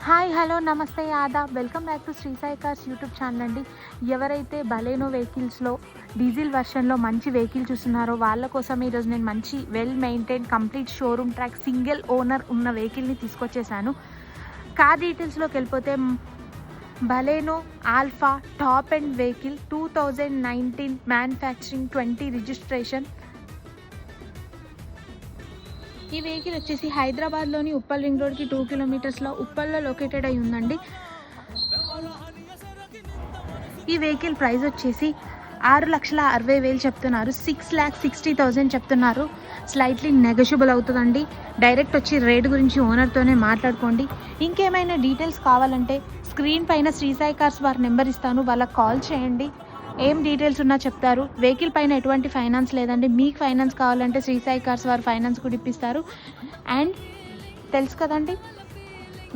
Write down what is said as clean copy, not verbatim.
Hi hello నమస్తే ఆదాబ్ welcome back to Sri Sai cars YouTube channel అండి. ఎవరైతే బలేనో వెహికల్స్లో డీజిల్ వర్షన్లో మంచి వెహికల్ చూస్తున్నారో వాళ్ళ కోసం ఈరోజు నేను మంచి well maintain complete showroom track single owner ఉన్న వెహికల్ని తీసుకొచ్చేసాను. కార్ డీటెయిల్స్లోకి వెళ్ళిపోతే బలేనో alpha top and vehicle 2019 manufacturing 20 registration. ఈ వెహికల్ వచ్చేసి హైదరాబాద్లోని ఉప్పల్ రింగ్ రోడ్కి 2 కిలోమీటర్స్లో ఉప్పల్లో లొకేటెడ్ అయి ఉందండి. ఈ వెహికల్ ప్రైస్ వచ్చేసి 6,60,000 చెప్తున్నారు. 6,60,000 చెప్తున్నారు. స్లైట్లీ నెగోషియబుల్ అవుతుందండి. డైరెక్ట్ వచ్చి రేట్ గురించి ఓనర్తోనే మాట్లాడుకోండి. ఇంకేమైనా డీటెయిల్స్ కావాలంటే స్క్రీన్ పైన శ్రీ సాయి కార్స్ వారి నెంబర్ ఇస్తాను, వాళ్ళకి కాల్ చేయండి. ఏం డీటెయిల్స్ ఉన్నా చెప్తారు. వెహికల్ పైన ఎటువంటి ఫైనాన్స్ లేదండి. మీకు ఫైనాన్స్ కావాలంటే శ్రీ సాయి కార్స్ వారు ఫైనాన్స్ కూడా ఇప్పిస్తారు. అండ్ తెలుసు కదండి,